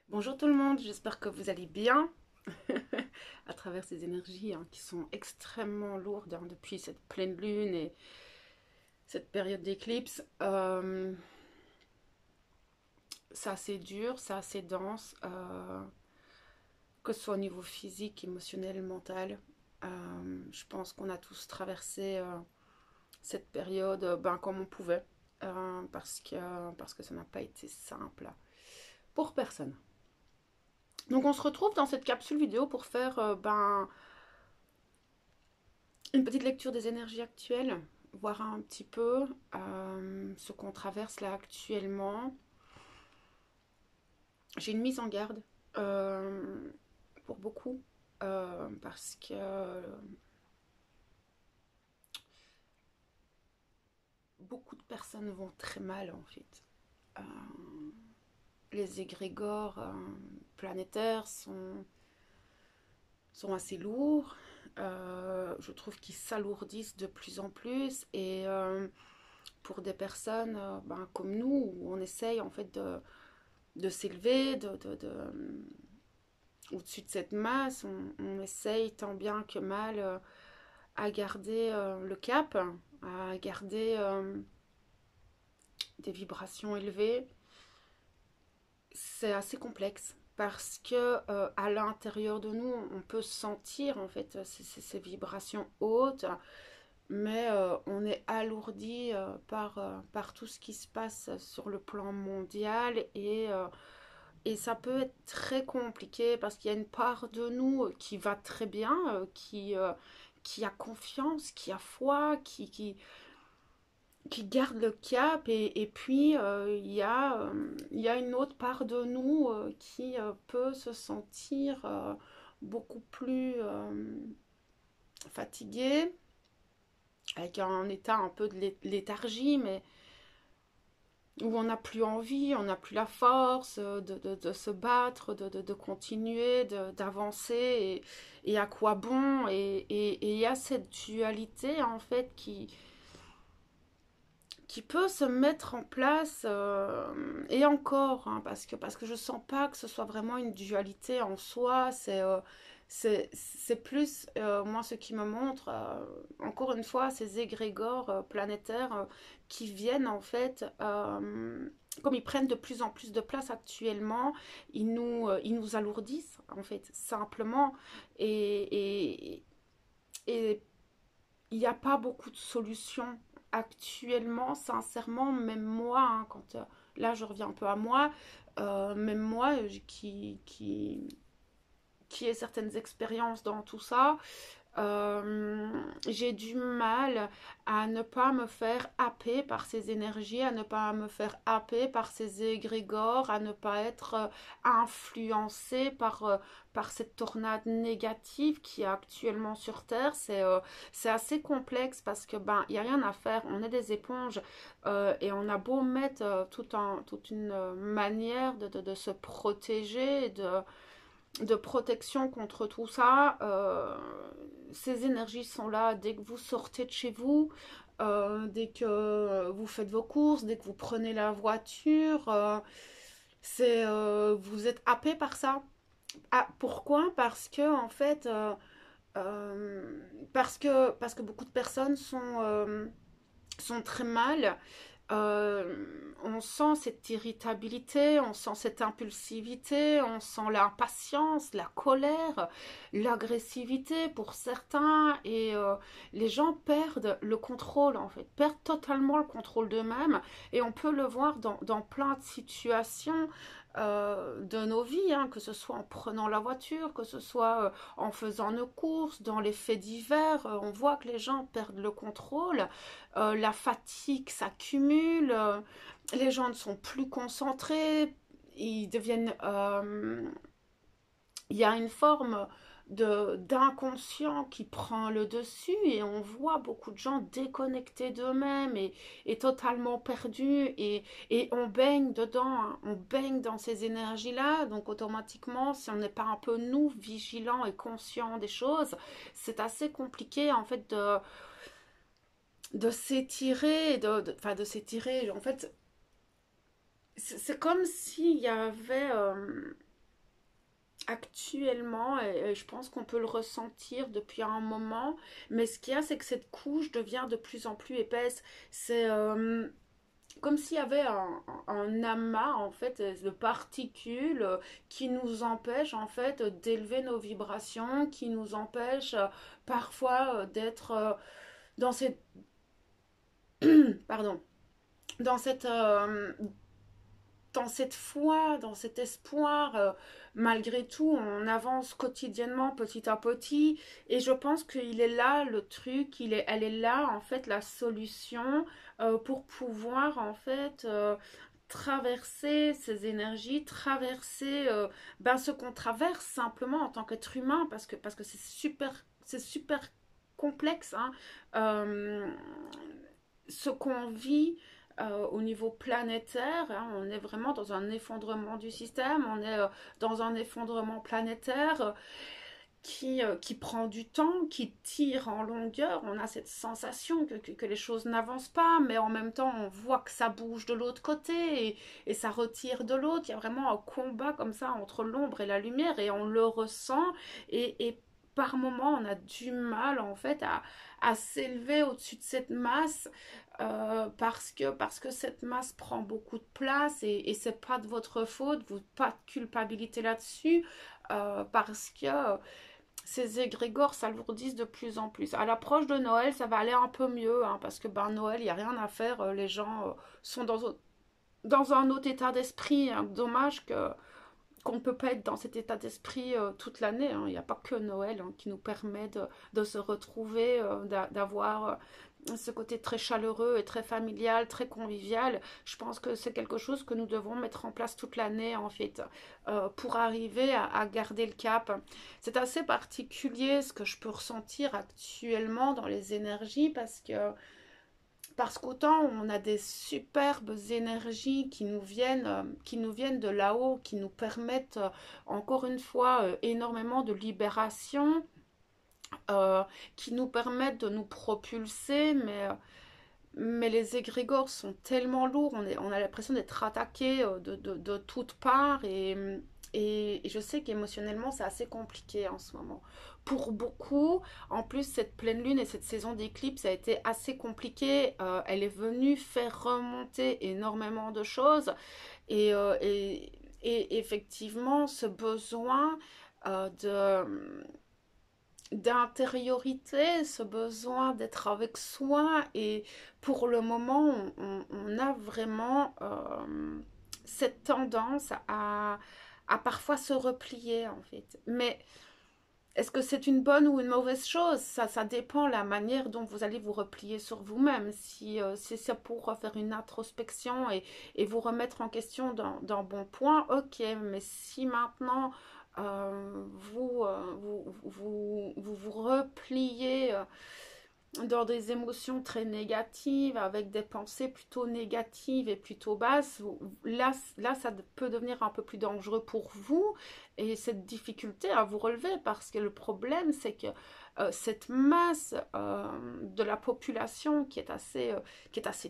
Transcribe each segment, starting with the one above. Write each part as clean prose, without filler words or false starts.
Bonjour tout le monde, j'espère que vous allez bien à travers ces énergies qui sont extrêmement lourdes depuis cette pleine lune et cette période d'éclipse. C'est assez dur, c'est assez dense, que ce soit au niveau physique, émotionnel, mental. Je pense qu'on a tous traversé cette période comme on pouvait parce que ça n'a pas été simple pour personne. Donc on se retrouve dans cette capsule vidéo pour faire une petite lecture des énergies actuelles, voir un petit peu ce qu'on traverse là actuellement. J'ai une mise en garde euh, pour beaucoup parce que beaucoup de personnes vont très mal en fait. Euh, les égrégores planétaires sont assez lourds. Je trouve qu'ils s'alourdissent de plus en plus et pour des personnes comme nous où on essaye en fait de s'élever au-dessus de cette masse, on essaye tant bien que mal à garder le cap, à garder des vibrations élevées. C'est assez complexe parce que à l'intérieur de nous, on peut sentir en fait ces vibrations hautes, mais on est alourdi par tout ce qui se passe sur le plan mondial et ça peut être très compliqué parce qu'il y a une part de nous qui va très bien, qui a confiance, qui a foi, qui garde le cap et puis il y a une autre part de nous qui peut se sentir beaucoup plus fatigué, avec un état un peu de léthargie, mais où on n'a plus envie, on n'a plus la force de se battre, de continuer, d'avancer, et à quoi bon, et il y a cette dualité en fait qui peut se mettre en place, et encore, parce que je sens pas que ce soit vraiment une dualité en soi, c'est plus, moi, ce qui me montre, encore une fois, ces égrégores planétaires qui viennent en fait, comme ils prennent de plus en plus de place actuellement, ils nous alourdissent en fait, simplement, et, et il n'y a pas beaucoup de solutions actuellement, sincèrement, même moi, quand là je reviens un peu à moi, même moi qui ai certaines expériences dans tout ça, euh, j'ai du mal à ne pas me faire happer par ces énergies, à ne pas me faire happer par ces égrégores, à ne pas être influencée par cette tornade négative qui est actuellement sur Terre. C'est assez complexe parce que il n'y a rien à faire. On est des éponges et on a beau mettre toute une manière de se protéger, de protection contre tout ça. Ces énergies sont là dès que vous sortez de chez vous, dès que vous faites vos courses, dès que vous prenez la voiture. Vous êtes happé par ça. Ah, pourquoi? Parce que en fait, parce que beaucoup de personnes sont très mal. On sent cette irritabilité, on sent cette impulsivité, on sent l'impatience, la colère, l'agressivité pour certains et les gens perdent le contrôle en fait, perdent totalement le contrôle d'eux-mêmes et on peut le voir dans plein de situations de nos vies, que ce soit en prenant la voiture, que ce soit en faisant nos courses, dans les faits divers, on voit que les gens perdent le contrôle, la fatigue s'accumule, les gens ne sont plus concentrés, ils deviennent... il y a une forme d'inconscient qui prend le dessus et on voit beaucoup de gens déconnectés d'eux-mêmes et totalement perdus et on baigne dedans, on baigne dans ces énergies-là, donc automatiquement si on n'est pas un peu nous vigilants et conscients des choses, c'est assez compliqué en fait de s'étirer, de s'étirer, en fait, c'est comme s'il y avait actuellement, et je pense qu'on peut le ressentir depuis un moment, mais ce qu'il y a, c'est que cette couche devient de plus en plus épaisse. C'est comme s'il y avait un amas en fait de particules qui nous empêchent en fait d'élever nos vibrations, qui nous empêchent parfois d'être dans cette pardon, dans cette dans cette foi, dans cet espoir, malgré tout, on avance quotidiennement, petit à petit, et je pense qu'il est là le truc, elle est là en fait la solution pour pouvoir en fait traverser ces énergies, traverser ce qu'on traverse simplement en tant qu'être humain, parce que c'est super complexe, hein. Euh, Ce qu'on vit au niveau planétaire, hein, on est vraiment dans un effondrement du système, on est dans un effondrement planétaire qui prend du temps, qui tire en longueur. On a cette sensation que les choses n'avancent pas, mais en même temps, on voit que ça bouge de l'autre côté et ça retire de l'autre. Il y a vraiment un combat comme ça entre l'ombre et la lumière et on le ressent. Et par moments, on a du mal en fait à s'élever au-dessus de cette masse parce que cette masse prend beaucoup de place et c'est pas de votre faute, vous pas de culpabilité là-dessus parce que ces égrégores s'alourdissent de plus en plus. À l'approche de Noël, ça va aller un peu mieux, hein, parce que Noël, il n'y a rien à faire. Les gens sont dans un autre état d'esprit. Hein. Dommage qu'on ne peut pas être dans cet état d'esprit toute l'année. Hein. Il n'y a pas que Noël hein, qui nous permet de se retrouver, d'avoir ce côté très chaleureux et très familial, très convivial. Je pense que c'est quelque chose que nous devons mettre en place toute l'année en fait pour arriver à garder le cap. C'est assez particulier ce que je peux ressentir actuellement dans les énergies parce qu'autant on a des superbes énergies qui nous viennent de là-haut, qui nous permettent encore une fois énormément de libération, qui nous permettent de nous propulser, mais les égrégores sont tellement lourds, on a l'impression d'être attaqué de toutes parts et je sais qu'émotionnellement c'est assez compliqué en ce moment. Pour beaucoup, en plus cette pleine lune et cette saison d'éclipse a été assez compliquée. Elle est venue faire remonter énormément de choses et effectivement ce besoin de d'intériorité, ce besoin d'être avec soi et pour le moment on a vraiment cette tendance à parfois se replier en fait. Mais est-ce que c'est une bonne ou une mauvaise chose? Ça dépend la manière dont vous allez vous replier sur vous-même. Si c'est pour faire une introspection et vous remettre en question d'un bon point, ok. Mais si maintenant vous repliez dans des émotions très négatives, avec des pensées plutôt négatives et plutôt basses, là, ça peut devenir un peu plus dangereux pour vous et cette difficulté à vous relever parce que le problème, c'est que cette masse de la population qui est assez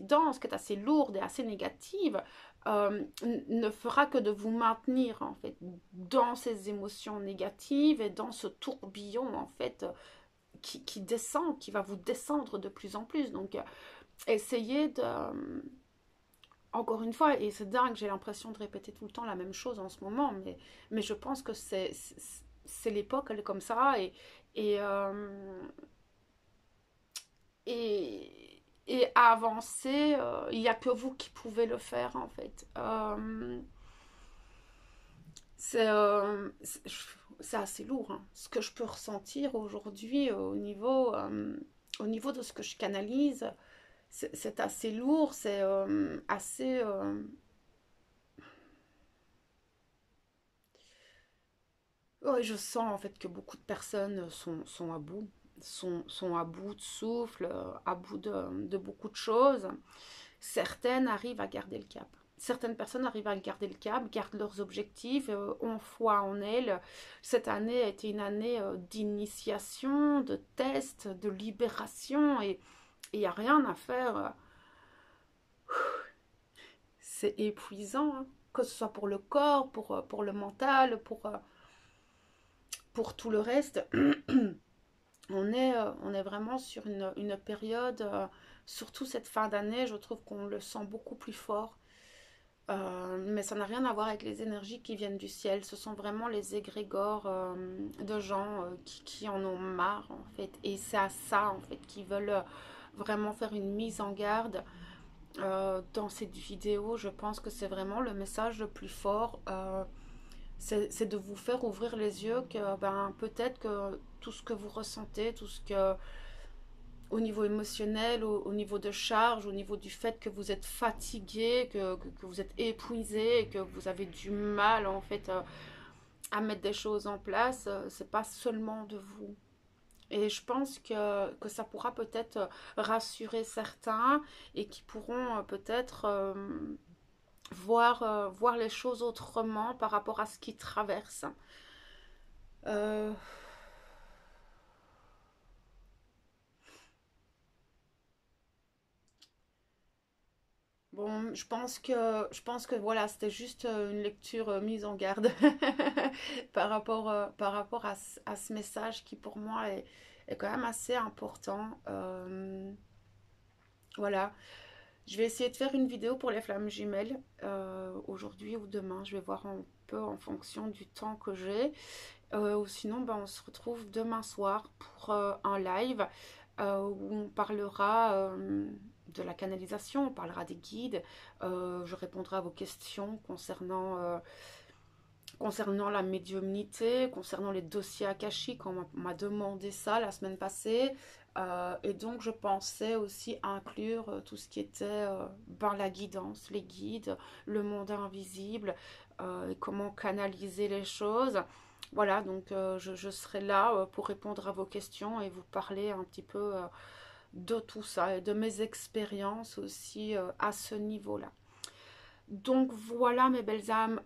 dense, qui est assez lourde et assez négative, ne fera que de vous maintenir en fait dans ces émotions négatives et dans ce tourbillon en fait qui descend, qui va vous descendre de plus en plus. Donc, essayez de... encore une fois, et c'est dingue, j'ai l'impression de répéter tout le temps la même chose en ce moment, mais je pense que c'est l'époque, elle est comme ça, et, euh, et à avancer, il n'y a que vous qui pouvez le faire, en fait. C'est c'est assez lourd, hein. Ce que je peux ressentir aujourd'hui au niveau de ce que je canalise, c'est assez lourd, c'est assez... ouais, je sens en fait que beaucoup de personnes sont à bout, sont à bout de souffle, à bout de beaucoup de choses. Certaines arrivent à garder le cap. Certaines personnes arrivent à garder le cap, gardent leurs objectifs, ont foi en elles. Cette année a été une année d'initiation, de test, de libération et il n'y a rien à faire. C'est épuisant, hein, que ce soit pour le corps, pour le mental, pour... Pour tout le reste, on est vraiment sur une période, surtout cette fin d'année, je trouve qu'on le sent beaucoup plus fort. Mais ça n'a rien à voir avec les énergies qui viennent du ciel. Ce sont vraiment les égrégores de gens qui en ont marre, en fait. Et c'est à ça, en fait, qu'ils veulent vraiment faire une mise en garde. Dans cette vidéo, je pense que c'est vraiment le message le plus fort. C'est de vous faire ouvrir les yeux que ben, peut-être que tout ce que vous ressentez, tout ce que au niveau émotionnel, au niveau de charge, au niveau du fait que vous êtes fatigué, que vous êtes épuisé, et que vous avez du mal en fait à mettre des choses en place, c'est pas seulement de vous. Et je pense que ça pourra peut-être rassurer certains et qui pourront peut-être voir les choses autrement par rapport à ce qu'ils traversent. Euh, Bon, je pense que voilà, c'était juste une lecture mise en garde par rapport à ce message qui pour moi est quand même assez important. Voilà, je vais essayer de faire une vidéo pour les flammes jumelles aujourd'hui ou demain. Je vais voir un peu en fonction du temps que j'ai. Ou sinon, ben, on se retrouve demain soir pour un live où on parlera de la canalisation, on parlera des guides, je répondrai à vos questions concernant la médiumnité, concernant les dossiers akashiques. On m'a demandé ça la semaine passée. Et donc, je pensais aussi inclure tout ce qui était ben, la guidance, les guides, le monde invisible, et comment canaliser les choses. Voilà, donc je serai là pour répondre à vos questions et vous parler un petit peu de tout ça et de mes expériences aussi à ce niveau-là. Donc voilà mes belles âmes.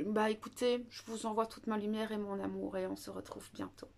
Bah écoutez, je vous envoie toute ma lumière et mon amour et on se retrouve bientôt.